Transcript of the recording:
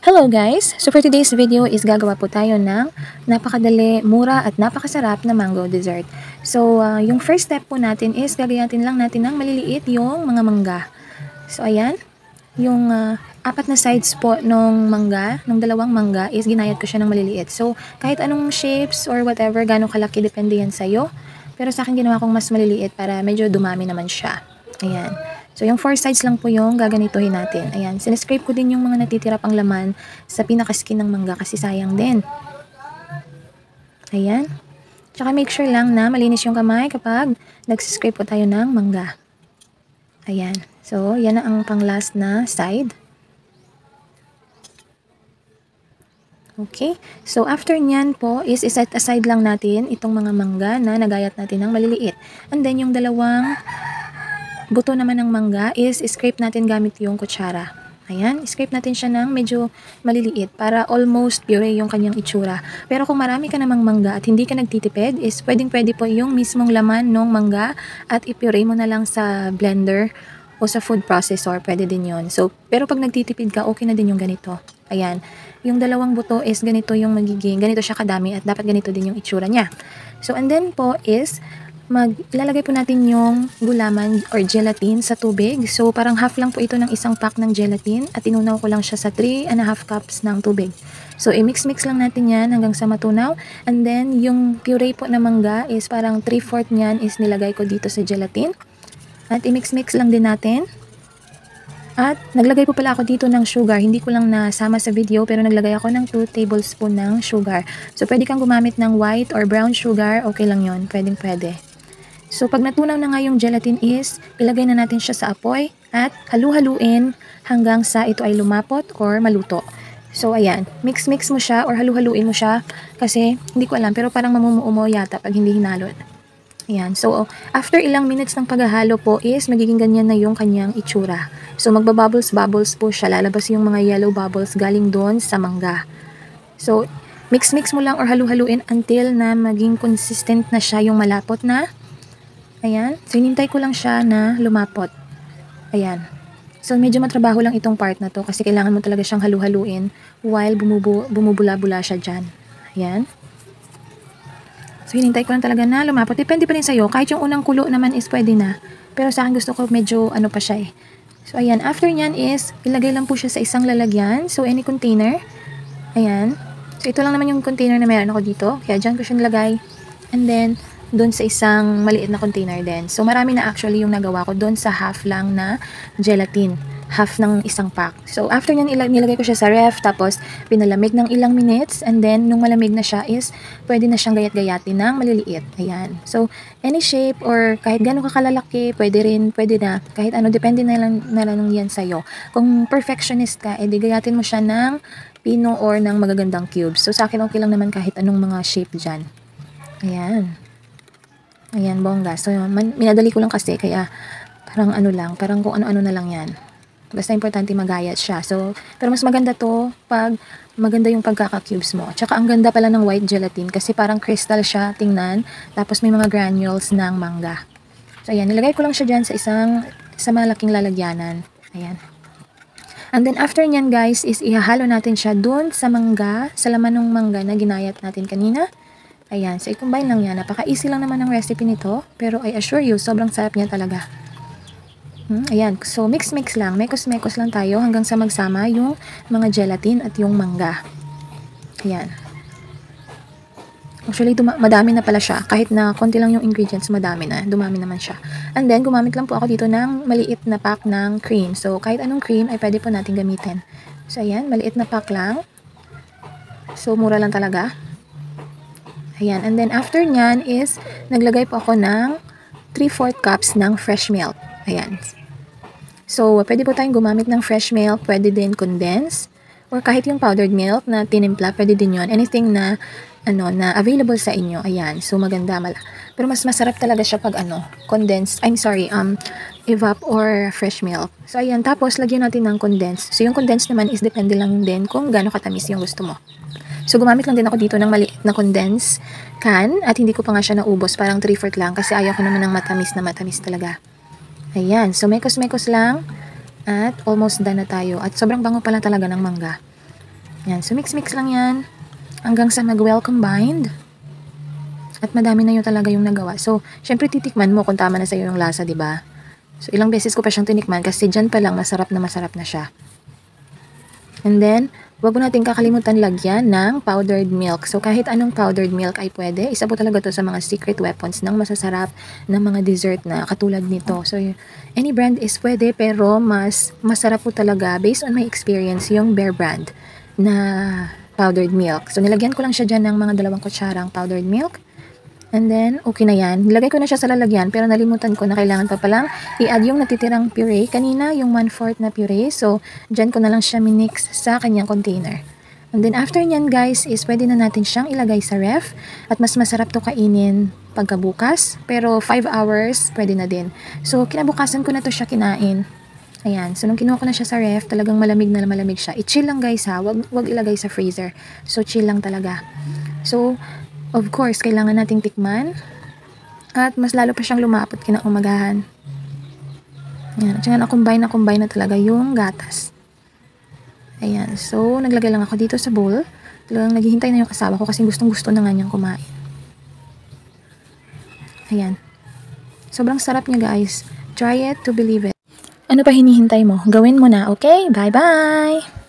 Hello guys! So for today's video is gagawa po tayo ng napakadali, mura at napakasarap na mango dessert. So yung first step po natin is gagayatin lang natin ng maliliit yung mga mangga. So ayan, yung apat na sides po ng mangga, ng dalawang mangga is ginayat ko siya ng maliliit. So kahit anong shapes or whatever, gano'ng kalaki, depende yan sa'yo. Pero sa akin ginawa kong mas maliliit para medyo dumami naman siya. Ayan. So, yung 4 sides lang po yung gaganituhin natin. Ayan, sinescrape ko din yung mga natitira pang laman sa pinaka-skin ng mangga kasi sayang din. Ayan. Tsaka make sure lang na malinis yung kamay kapag nagsiscrape po tayo ng mangga. Ayan. So, yan na ang pang last na side. Okay. So, after nyan po is iset aside lang natin itong mga mangga na nagayat natin ng maliliit. And then, yung dalawang buto naman ng mangga is scrape natin gamit yung kutsara. Ayan, scrape natin siya ng medyo maliliit para almost puree yung kanyang itsura. Pero kung marami ka namang mangga at hindi ka nagtitipid, is pwedeng-pwede po yung mismong laman ng mangga at ipuree mo na lang sa blender o sa food processor, pwede din yon. So, pero pag nagtitipid ka, okay na din yung ganito. Ayan, yung dalawang buto is ganito yung magiging, ganito siya kadami at dapat ganito din yung itsura niya. So, and then po is ilalagay po natin yung gulaman or gelatin sa tubig. So, parang half lang po ito ng isang pack ng gelatin at inunaw ko lang siya sa 3.5 cups ng tubig. So, i-mix-mix lang natin yan hanggang sa matunaw. And then, yung puree po na mangga is parang 3/4 niyan is nilagay ko dito sa gelatin. At i-mix-mix lang din natin. At naglagay po pala ako dito ng sugar. Hindi ko lang nasama sa video pero naglagay ako ng 2 tablespoon ng sugar. So, pwede kang gumamit ng white or brown sugar. Okay lang yon, pwedeng-pwede. So, pag natunaw na nga yung gelatin is, ilagay na natin siya sa apoy at halu-haluin hanggang sa ito ay lumapot or maluto. So, ayan, mix-mix mo siya or halu-haluin mo siya kasi hindi ko alam pero parang mamumuo yata pag hindi hinalo. Ayan, so after ilang minutes ng paghahalo po is magiging ganyan na yung kanyang itsura. So, magbabubbles-bubbles po siya, lalabas yung mga yellow bubbles galing doon sa mangga. So, mix-mix mo lang or halu-haluin until na maging consistent na siya yung malapot na. Ayan. So, hinintay ko lang siya na lumapot. Ayan. So, medyo matrabaho lang itong part na to kasi kailangan mo talaga siyang halu-haluin while bumubula-bula siya dyan. Ayan. So, hinintay ko lang talaga na lumapot. Depende pa rin sa'yo. Kahit yung unang kulo naman is pwede na. Pero sa akin gusto ko medyo ano pa siya eh. So, ayan. After nyan is, ilagay lang po siya sa isang lalagyan. So, any container. Ayan. So, ito lang naman yung container na meron ako dito. Kaya dyan ko siya nilagay. And then, doon sa isang maliit na container din. So, marami na actually yung nagawa ko doon sa half lang na gelatin. Half ng isang pack. So, after nyan, nilagay ko siya sa ref, tapos pinalamig ng ilang minutes, and then, nung malamig na siya is, pwede na siyang gayat-gayatin ng maliliit. Ayan. So, any shape, or kahit gano'ng kakalalaki, pwede rin, pwede na. Kahit ano, depende na lang yan sa'yo. Kung perfectionist ka, edi gayatin mo siya ng pino or ng magagandang cubes. So, sa akin, okay lang naman kahit anong mga shape dyan. Ayan. Ayan, bongga. So, minadali ko lang kasi, kaya parang ano lang, parang kung ano-ano na lang yan. Basta importante magayat siya. So, pero mas maganda to pag maganda yung pagkaka-cubes mo. Tsaka ang ganda pala ng white gelatin kasi parang crystal siya tingnan. Tapos may mga granules ng mangga. So, ayan, nilagay ko lang siya dyan sa malaking lalagyanan. Ayan. And then after nyan guys, is ihahalo natin siya dun sa mangga, sa laman ng mangga na ginayat natin kanina. Ayan, so i-combine lang yan. Napaka-easy lang naman ng recipe nito. Pero I assure you, sobrang sarap niya talaga. Ayan, so mix-mix lang. Mekos-mekos lang tayo hanggang sa magsama yung mga gelatin at yung mangga. Ayan. Actually, madami na pala siya. Kahit na konti lang yung ingredients, madami na. Dumami naman siya. And then, gumamit lang po ako dito ng maliit na pack ng cream. So, kahit anong cream ay pwede po natin gamitin. So, ayan, maliit na pack lang. So, mura lang talaga. Ayan, and then after nyan is, naglagay po ako ng 3/4 cups ng fresh milk. Ayan. So, pwede po tayong gumamit ng fresh milk, pwede din condensed, or kahit yung powdered milk na tinimpla, pwede din yon. Anything na, na available sa inyo. Ayan, so maganda. Pero mas masarap talaga siya pag condensed, evap or fresh milk. So, ayan, tapos lagyan natin ng condensed. So, yung condensed naman is depende lang din kung gaano katamis yung gusto mo. So, gumamit lang din ako dito ng maliit na condensed can at hindi ko pa nga siya naubos. Parang 3/4 lang kasi ayaw ko naman ng matamis na matamis talaga. Ayan. So, mekos-mekos lang at almost done na tayo. At sobrang bango pala talaga ng mangga. Yan, so mix-mix lang yan hanggang sa mag-well combined. At madami na yun talaga yung nagawa. So, syempre titikman mo kung tama na sa'yo yung lasa, diba? So, ilang beses ko pa siyang tinikman kasi dyan pa lang masarap na siya. And then, wag mo natin kakalimutan lagyan ng powdered milk. So, kahit anong powdered milk ay pwede. Isa po talaga to sa mga secret weapons ng masasarap na mga dessert na katulad nito. So, any brand is pwede pero mas masarap po talaga based on my experience yung Bear brand na powdered milk. So, nilagyan ko lang siya dyan ng mga 2 kutsarang powdered milk. And then, okay na yan. Nilagay ko na siya sa lalagyan, pero nalimutan ko na kailangan pa palang i-add yung natitirang puree. Kanina, yung 1/4 na puree. So, dyan ko na lang siya minix sa kanyang container. And then, after nyan guys, is pwede na natin siyang ilagay sa ref. At mas masarap to kainin pagkabukas. Pero 5 hours, pwede na din. So, kinabukasan ko na to siya kinain. Ayan. So, nung kinuha ko na siya sa ref, talagang malamig na malamig siya. I-chill lang guys ha. Wag ilagay sa freezer. So, chill lang talaga. So, of course, kailangan nating tikman. At mas lalo pa siyang lumapot kinaumagahan. Ayan. At saka na-combine na talaga yung gatas. Ayan. So, naglagay lang ako dito sa bowl. Talagang naghihintay na yung kasama ko kasi gustong-gusto na nga niyang kumain. Ayan. Sobrang sarap niya guys. Try it to believe it. Ano pa hinihintay mo? Gawin mo na, okay? Bye-bye!